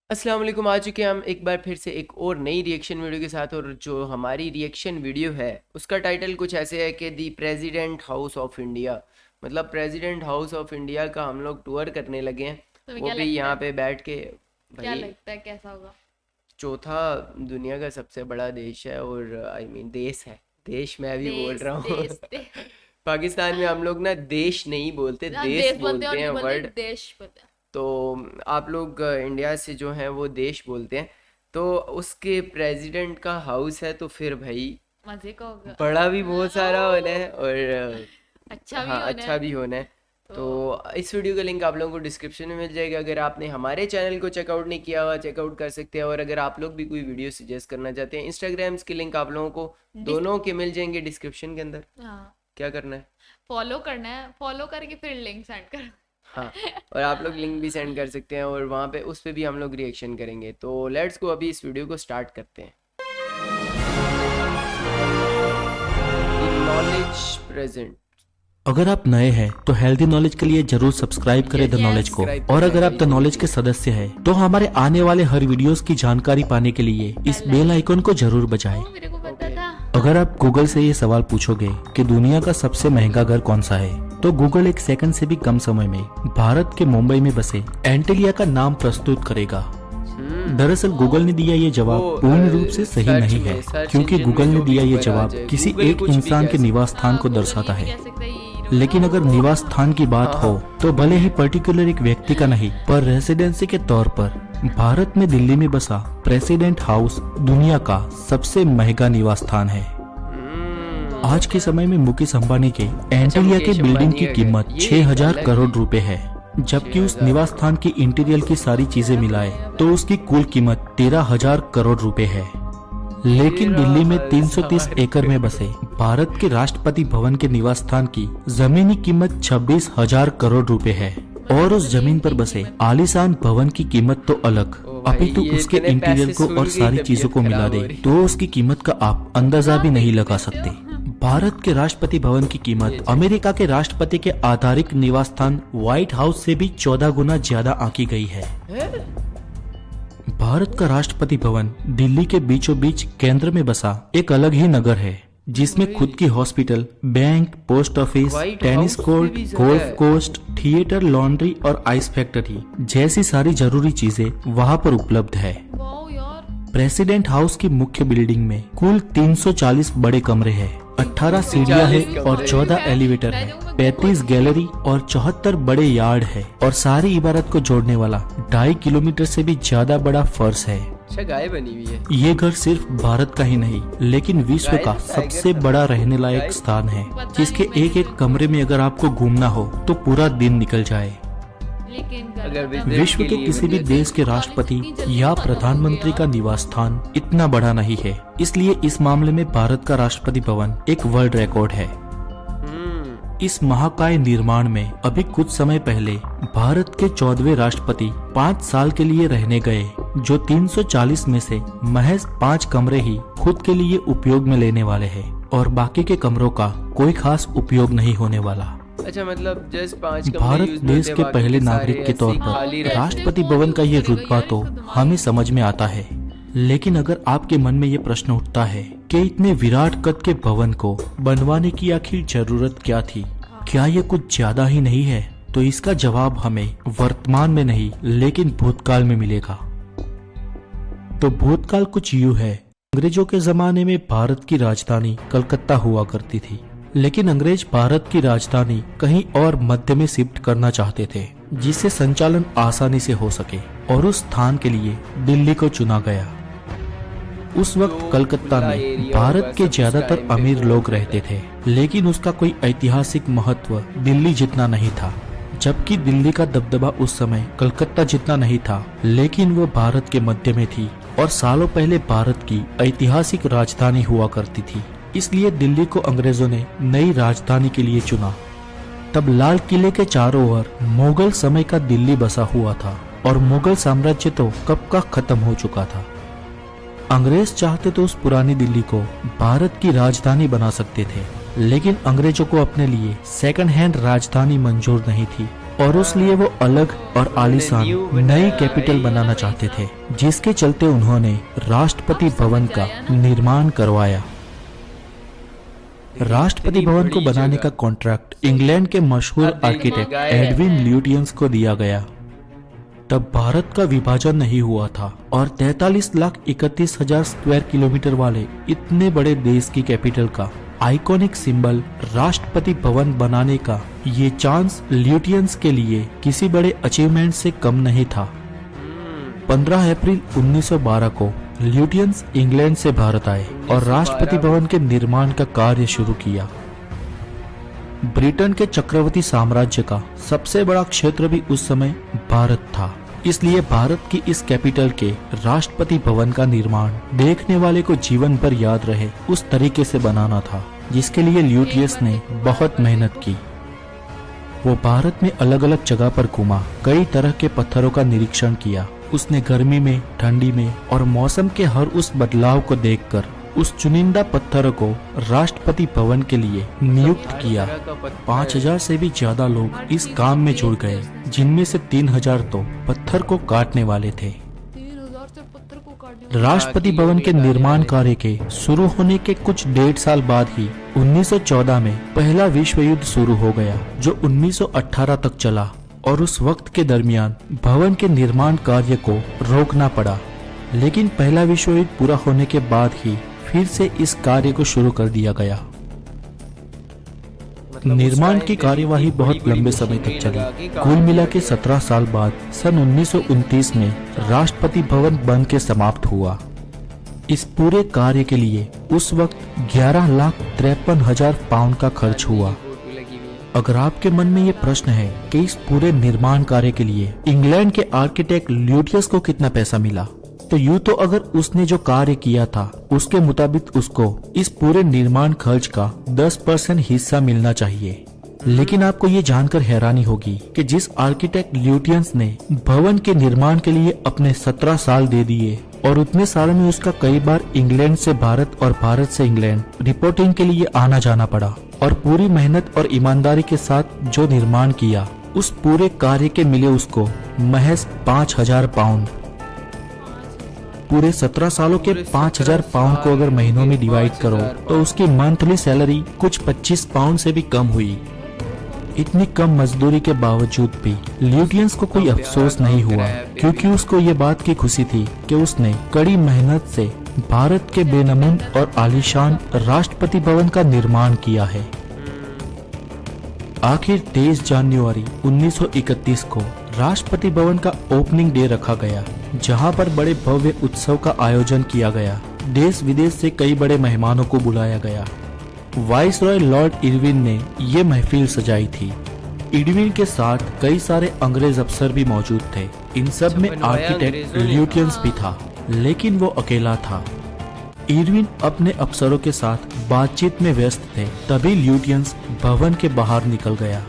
अस्सलाम वालेकुम। आ चुके हैं हम एक बार फिर से एक और नई रिएक्शन वीडियो के साथ। और जो हमारी रिएक्शन वीडियो है उसका टाइटल कुछ ऐसे है कि दी प्रेसिडेंट हाउस ऑफ इंडिया, मतलब प्रेसिडेंट हाउस ऑफ इंडिया का हम लोग टूर करने लगे हैं। तुम्हें वो क्या भी लगता यहाँ है? पे बैठ के। क्या भाई लगता है कैसा होगा? चौथा दुनिया का सबसे बड़ा देश है, और आई मीन देश है, देश मैं भी बोल देश रहा हूँ। देश देश। पाकिस्तान में हम लोग ना देश नहीं बोलते, हाँ, देश देश बोलते हैं और बोलते हैं यूं बोलते वर्ड। हैं देश बोलते हैं। तो आप लोग इंडिया से जो हैं वो देश बोलते हैं। तो उसके प्रेसिडेंट का हाउस है, तो फिर भाई मजे का होगा। बड़ा भी बहुत सारा होना है, और अच्छा भी हाँ होना अच्छा है। भी होना है। तो तो इस वीडियो का लिंक आप लोगों को डिस्क्रिप्शन में मिल जाएगा। अगर आपने हमारे चैनल को चेकआउट नहीं किया हुआ, चेकआउट कर सकते हैं। और अगर आप लोग भी कोई वीडियो सजेस्ट करना चाहते हैं, इंस्टाग्राम्स के लिंक आप लोगों को डिस दोनों के मिल जाएंगे डिस्क्रिप्शन के अंदर। हाँ, क्या करना है? फॉलो करना है, फॉलो करके फिर लिंक सेंड कर। हाँ, और आप लोग लिंक भी सेंड कर सकते हैं, और वहाँ पे उस पे भी हम लोग रिएक्शन करेंगे। तो लेट्स गो, अभी इस वीडियो को स्टार्ट करते हैं। Knowledge present. अगर आप नए हैं तो हेल्दी नॉलेज के लिए जरूर सब्सक्राइब करें द Yes, नॉलेज को। सब्सक्राइब और करना अगर आप द बिल्कुल नॉलेज के सदस्य हैं तो हमारे आने वाले हर वीडियोस की जानकारी पाने के लिए इस बेल आइकन को जरूर बजाएं। मेरे को पता ओके। था। अगर आप गूगल से ये सवाल पूछोगे कि दुनिया का सबसे महंगा घर कौन सा है, तो गूगल एक सेकंड से भी कम समय में भारत के मुंबई में बसे एंटेलिया का नाम प्रस्तुत करेगा। दरअसल गूगल ने दिया ये जवाब वो, पूर्ण रूप से सही सर्च नहीं में, है, सर्च क्योंकि इंजन में गूगल ने जो भी दिया ये ऊपर आ जवाब जाए, किसी गूगल एक कुछ भी इंसान कह के सकता निवास स्थान को गूगल दर्शाता ये भी है। कह सकता है, ये हीरो लेकिन है। अगर निवास स्थान की बात हाँ, हो तो भले ही पर्टिकुलर एक व्यक्ति का नहीं, पर रेसिडेंसी के तौर पर भारत में दिल्ली में बसा प्रेसिडेंट हाउस दुनिया का सबसे महंगा निवास स्थान है। आज के समय में मुकेश अंबानी के एंटेलिया के मुकेश बिल्डिंग अंबानी की का कीमत ये 6000 अलग करोड़ है। रुपए है, जबकि उस निवास स्थान की इंटीरियर की सारी चीजें मिलाए तो उसकी कुल कीमत 13,000 करोड़ रुपए है। लेकिन दिल्ली में 330 एकड़ में बसे भारत के राष्ट्रपति भवन के निवास स्थान की जमीनी कीमत 26,000 करोड़ रुपए है। और उस जमीन पर बसे आलीशान भवन की कीमत तो अलग, अभी तो ये उसके इतने इंटीरियर पैसे को सुन और के सारी तबीयत चीजों को मिला खराब दे हो रही। तो उसकी कीमत का आप अंदाजा भी नहीं लगा सकते। भारत के राष्ट्रपति भवन की कीमत अमेरिका के राष्ट्रपति के आधारिक निवास स्थान व्हाइट हाउस से भी 14 गुना ज्यादा आंकी गई है। भारत का राष्ट्रपति भवन दिल्ली के बीचों बीच केंद्र में बसा एक अलग ही नगर है, जिसमें खुद की hospital, bank, post office, white tennis house court, भी जगह गोल्फ है। कोर्स, थिएटर, लॉन्ड्री और आइस फैक्ट्री जैसी सारी जरूरी चीजें वहाँ पर उपलब्ध है। वाओ यार। प्रेसिडेंट हाउस की मुख्य बिल्डिंग में कुल 340 बड़े कमरे हैं, 18 सीढ़ियां हैं और 14 एलिवेटर है, 35 गैलरी और 74 बड़े यार्ड है, और सारी इमारत को जोड़ने वाला 2.5 किलोमीटर से भी ज्यादा बड़ा फर्श है। अच्छा, गाय बनी हुई है। ये घर सिर्फ भारत का ही नहीं, लेकिन विश्व का सबसे बड़ा रहने लायक स्थान है, जिसके एक एक कमरे में अगर आपको घूमना हो तो पूरा दिन निकल जाए। लेकिन अगर विजिट विश्व के लिए किसी भी बने देश के राष्ट्रपति या प्रधानमंत्री का निवास स्थान इतना बड़ा नहीं है, इसलिए इस मामले में भारत का राष्ट्रपति भवन एक वर्ल्ड रिकॉर्ड है। इस महाकाय निर्माण में अभी कुछ समय पहले भारत के 14वें राष्ट्रपति 5 साल के लिए रहने गए, जो 340 में से महज 5 कमरे ही खुद के लिए उपयोग में लेने वाले हैं, और बाकी के कमरों का कोई खास उपयोग नहीं होने वाला। अच्छा, मतलब जस्ट 5 कमरे भारत यूज देश होते, के बाकी पहले सारे नागरिक के ऐसे तौर ही खाली पर रहते। राष्ट्रपति भवन का ये रुतबा तो हमें समझ में आता है, लेकिन अगर आपके मन में ये प्रश्न उठता है कि इतने विराट कद के भवन को बनवाने की आखिर जरूरत क्या थी, क्या ये कुछ ज्यादा ही नहीं है, तो इसका जवाब हमें वर्तमान में नहीं लेकिन भूतकाल में मिलेगा। तो भूतकाल कुछ यूं है। अंग्रेजों के जमाने में भारत की राजधानी कलकत्ता हुआ करती थी, लेकिन अंग्रेज भारत की राजधानी कहीं और मध्य में शिफ्ट करना चाहते थे, जिससे संचालन आसानी से हो सके, और उस स्थान के लिए दिल्ली को चुना गया। उस वक्त कलकत्ता में भारत के ज्यादातर अमीर लोग रहते थे, लेकिन उसका कोई ऐतिहासिक महत्व दिल्ली जितना नहीं था। जबकि दिल्ली का दबदबा उस समय कलकत्ता जितना नहीं था, लेकिन वो भारत के मध्य में थी और सालों पहले भारत की ऐतिहासिक राजधानी हुआ करती थी। इसलिए दिल्ली को अंग्रेजों ने नई राजधानी के लिए चुना। तब लाल किले के चारों ओर मुगल समय का दिल्ली बसा हुआ था, और मुगल साम्राज्य तो कब का खत्म हो चुका था। अंग्रेज चाहते तो उस पुरानी दिल्ली को भारत की राजधानी बना सकते थे, लेकिन अंग्रेजों को अपने लिए सेकंड हैंड राजधानी मंजूर नहीं थी। और उसलिए वो अलग और आलीशान नई कैपिटल बनाना चाहते थे, जिसके चलते उन्होंने राष्ट्रपति भवन का निर्माण करवाया। राष्ट्रपति भवन को बनाने का कॉन्ट्रैक्ट इंग्लैंड के मशहूर आर्किटेक्ट एडविन ल्यूटियंस को दिया गया। तब भारत का विभाजन नहीं हुआ था और 43,31,000 स्क्वायर किलोमीटर वाले इतने बड़े देश की कैपिटल का आइकॉनिक सिंबल राष्ट्रपति भवन बनाने का ये चांस ल्यूटियंस के लिए किसी बड़े अचीवमेंट से कम नहीं था। 15 अप्रैल 1912 को ल्यूटियंस इंग्लैंड से भारत आए और राष्ट्रपति भवन के निर्माण का कार्य शुरू किया। ब्रिटेन के चक्रवर्ती साम्राज्य का सबसे बड़ा क्षेत्र भी उस समय भारत था, इसलिए भारत की इस कैपिटल के राष्ट्रपति भवन का निर्माण देखने वाले को जीवन भर याद रहे उस तरीके से बनाना था, जिसके लिए ल्यूटियंस ने बहुत मेहनत की। वो भारत में अलग अलग जगह पर घूमा, कई तरह के पत्थरों का निरीक्षण किया। उसने गर्मी में, ठंडी में और मौसम के हर उस बदलाव को देखकर उस चुनिंदा पत्थरों को राष्ट्रपति भवन के लिए नियुक्त किया। 5,000 से भी ज्यादा लोग इस काम में जुड़ गए, जिनमें से 3,000 तो पत्थर को काटने वाले थे। 3,000 से पत्थर को काटने राष्ट्रपति भवन के निर्माण कार्य के शुरू होने के कुछ 1.5 साल बाद ही 1914 में पहला विश्व युद्ध शुरू हो गया, जो 1918 तक चला और उस वक्त के दरमियान भवन के निर्माण कार्य को रोकना पड़ा। लेकिन पहला विश्व युद्ध पूरा होने के बाद ही फिर से इस कार्य को शुरू कर दिया गया। निर्माण की कार्यवाही बहुत लंबे समय तक चली। कुल मिला के 17 साल बाद सन 1929 में राष्ट्रपति भवन बन के समाप्त हुआ। इस पूरे कार्य के लिए उस वक्त 11,53,000 पाउंड का खर्च हुआ। अगर आपके मन में ये प्रश्न है कि इस पूरे निर्माण कार्य के लिए इंग्लैंड के आर्किटेक्ट ल्यूटियंस को कितना पैसा मिला, तो यूं तो अगर उसने जो कार्य किया था उसके मुताबिक उसको इस पूरे निर्माण खर्च का 10% हिस्सा मिलना चाहिए। लेकिन आपको ये जानकर हैरानी होगी कि जिस आर्किटेक्ट ल्यूटियंस ने भवन के निर्माण के लिए अपने 17 साल दे दिए और उतने सालों में उसका कई बार इंग्लैंड से भारत और भारत से इंग्लैंड रिपोर्टिंग के लिए आना जाना पड़ा, और पूरी मेहनत और ईमानदारी के साथ जो निर्माण किया, उस पूरे कार्य के मिले उसको महज 5,000 पाउंड। पूरे 17 सालों के 5,000 पाउंड को अगर महीनों में डिवाइड करो तो उसकी मंथली सैलरी कुछ 25 पाउंड से भी कम हुई। इतनी कम मजदूरी के बावजूद भी ल्यूटियंस को कोई अफसोस नहीं हुआ, क्योंकि उसको ये बात की खुशी थी कि उसने कड़ी मेहनत से भारत के बेनमून और आलीशान राष्ट्रपति भवन का निर्माण किया है। आखिर 23 जनवरी 1931 को राष्ट्रपति भवन का ओपनिंग डे रखा गया, जहां पर बड़े भव्य उत्सव का आयोजन किया गया। देश विदेश से कई बड़े मेहमानों को बुलाया गया। वाइसरॉय लॉर्ड इरविन ने ये महफिल सजाई थी। इरविन के साथ कई सारे अंग्रेज अफसर भी मौजूद थे। इन सब में आर्किटेक्ट ल्यूटियंस भी था, लेकिन वो अकेला था। इरविन अपने अफसरों के साथ बातचीत में व्यस्त थे, तभी ल्यूटियंस भवन के बाहर निकल गया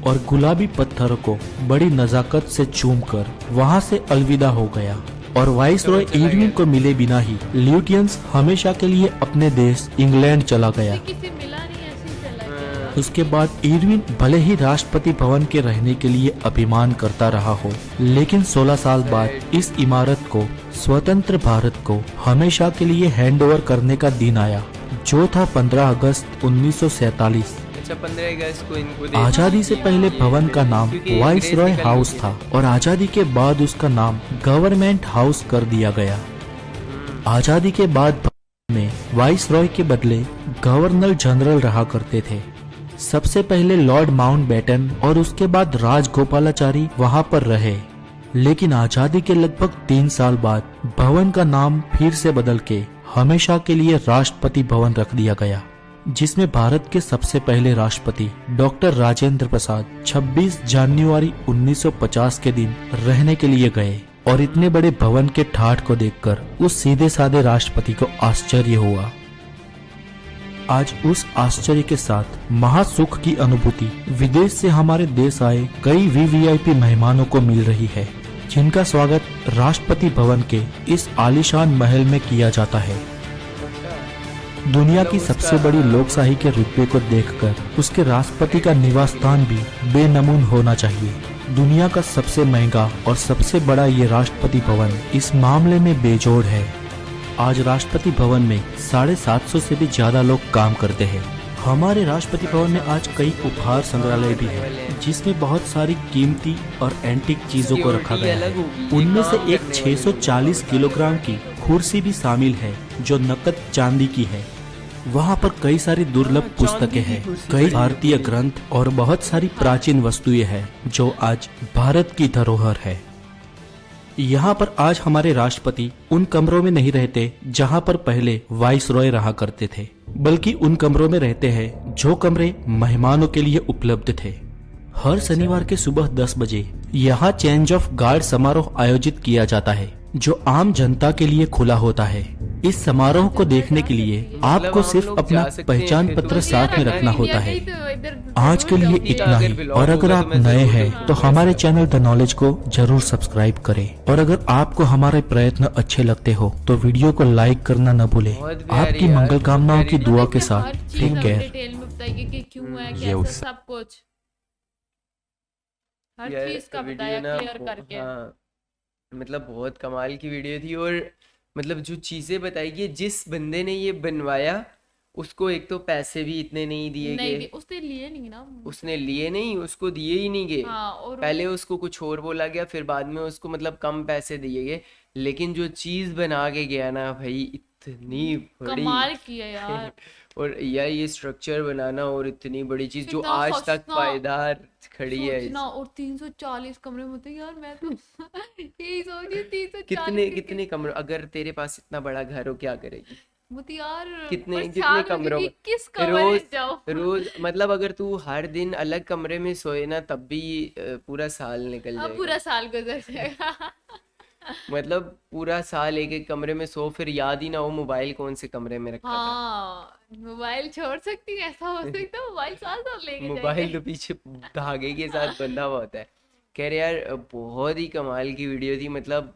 और गुलाबी पत्थरों को बड़ी नजाकत से चूमकर वहां से अलविदा हो गया। और वाइसरॉय इरविन को मिले बिना ही ल्यूटियंस हमेशा के लिए अपने देश इंग्लैंड चला गया। किसी मिला नहीं, ऐसे ही चला गया। उसके बाद इरविन भले ही राष्ट्रपति भवन के रहने के लिए अभिमान करता रहा हो, लेकिन 16 साल बाद इस इमारत को स्वतंत्र भारत को हमेशा के लिए हैंडओवर करने का दिन आया, जो था 15 अगस्त 1947। 15 अगस्त को इनको आजादी से पहले भवन का नाम वाइसरॉय हाउस था और आजादी के बाद उसका नाम गवर्नमेंट हाउस कर दिया गया। आजादी के बाद भवन में वाइसरॉय के बदले गवर्नर जनरल रहा करते थे। सबसे पहले लॉर्ड माउंटबेटन और उसके बाद राजगोपालाचारी वहां पर रहे, लेकिन आजादी के लगभग 3 साल बाद भवन का नाम फिर से बदल के हमेशा के लिए राष्ट्रपति भवन रख दिया गया, जिसमें भारत के सबसे पहले राष्ट्रपति डॉक्टर राजेंद्र प्रसाद 26 जनवरी 1950 के दिन रहने के लिए गए। और इतने बड़े भवन के ठाठ को देखकर उस सीधे साधे राष्ट्रपति को आश्चर्य हुआ। आज उस आश्चर्य के साथ महासुख की अनुभूति विदेश से हमारे देश आए कई वीवीआईपी मेहमानों को मिल रही है, जिनका स्वागत राष्ट्रपति भवन के इस आलीशान महल में किया जाता है। दुनिया की सबसे बड़ी लोकशाही के रुतबे को देखकर उसके राष्ट्रपति का निवास स्थान भी बेनमून होना चाहिए। दुनिया का सबसे महंगा और सबसे बड़ा ये राष्ट्रपति भवन इस मामले में बेजोड़ है। आज राष्ट्रपति भवन में 750 से भी ज्यादा लोग काम करते हैं। हमारे राष्ट्रपति भवन में आज कई उपहार संग्रहालय भी है, जिसमें बहुत सारी कीमती और एंटीक चीजों को रखा गया है। उनमें से एक 640 किलोग्राम की कुर्सी भी शामिल है, जो नकद चांदी की है। वहाँ पर कई सारी दुर्लभ पुस्तकें हैं, कई भारतीय ग्रंथ और बहुत सारी प्राचीन वस्तुएं हैं, जो आज भारत की धरोहर है। यहाँ पर आज हमारे राष्ट्रपति उन कमरों में नहीं रहते जहाँ पर पहले वाइसरॉय रहा करते थे, बल्कि उन कमरों में रहते हैं जो कमरे मेहमानों के लिए उपलब्ध थे। हर शनिवार के सुबह 10 बजे यहाँ चेंज ऑफ गार्ड समारोह आयोजित किया जाता है, जो आम जनता के लिए खुला होता है। इस समारोह को देखने के लिए आपको सिर्फ अपना पहचान पत्र साथ में रखना होता है। आज के लिए इतना ही, और अगर आप नए हैं तो हमारे चैनल द नॉलेज को जरूर सब्सक्राइब करें, और अगर आपको हमारे प्रयत्न अच्छे लगते हो तो वीडियो को लाइक करना न भूलें। आपकी मंगल कामनाओं की दुआ के साथ टेक केयर। डिटेल में बताइए कि क्यों है, ये कैसे, सब कुछ हर यार चीज का वीडियो बताया ना क्लियर करके। हाँ, मतलब बहुत कमाल की वीडियो थी। और मतलब जो चीज़ें बताई कि जिस बंदे ने ये बनवाया उसको एक तो पैसे भी इतने नहीं दिए नहीं गए, उसने लिए नहीं ना। उसने लिए नहीं, उसको दिए ही नहीं गए। हाँ, और पहले उसको कुछ और बोला गया, फिर बाद में उसको मतलब कम पैसे दिए गए, लेकिन जो चीज़ बना के गया ना भाई, इतनी बड़ी कमाल किया यार। और यार ये स्ट्रक्चर बनाना और इतनी बड़ी चीज़ जो कितना आज तक सस्ता। पायदार खड़ी है। सोचना, और 340 कमरे में होते यार, मैं तो यही सोच रही 340 कितने कितने कमरे, अगर तेरे पास इतना बड़ा घर हो क्या करेगी? मुझे यार कितने परेशान कितने हो गई कमरों कि में किस कमरे रोज में जाओ। रोज मतलब अगर तू हर दिन अलग कमरे में सोए ना, तब भी पूरा साल निकल अब जाएगा। पूरा साल गुजर जाएगा। मतलब पूरा साल एक एक कमरे में सो, फिर याद ही ना हो मोबाइल कौन से कमरे में रखा था। हाँ, मोबाइल छोड़ सकती है, ऐसा हो सकता है मोबाइल साथ साथ लेके मोबाइल जाएंगे। तो पीछे धागे के साथ बंधा हुआ होता है। कह रहे यार बहुत ही कमाल की वीडियो थी। मतलब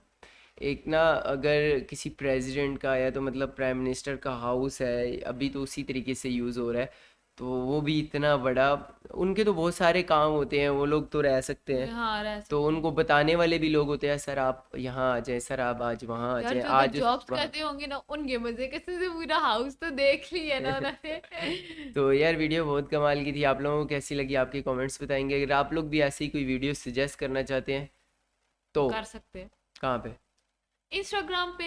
एक ना, अगर किसी प्रेसिडेंट का या तो मतलब प्राइम मिनिस्टर का हाउस है, अभी तो उसी तरीके से यूज़ हो रहा है, तो वो भी इतना बड़ा, उनके तो बहुत सारे काम होते हैं, वो लोग तो रह सकते हैं, हाँ, रह तो सकते उनको बताने वाले भी लोग होते हैं, सर आप यहाँ आ जाए, सर आप आज वहाँ आ यार। जाए, जो आज जॉब्स वहाँ। करते होंगे ना, उनके मजे कैसे से पूरा हाउस तो देख लिया ना उन्होंने। तो यार वीडियो बहुत कमाल की थी। आप लोगों को कैसी लगी आपके कमेंट्स बताएंगे। अगर आप लोग भी ऐसी कोई वीडियो सजेस्ट करना चाहते हैं तो कर सकते हैं कहाँ पे? इंस्टाग्राम पे।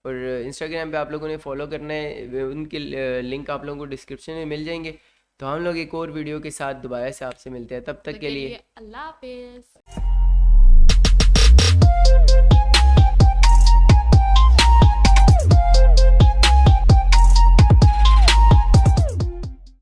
और इंस्टाग्राम पे आप लोगों ने फॉलो करना है, उनके लिंक आप लोगों को डिस्क्रिप्शन में मिल जाएंगे। तो हम लोग एक और वीडियो के साथ दोबारा से आपसे मिलते हैं, तब तक तब के लिए अल्लाह हाफिज।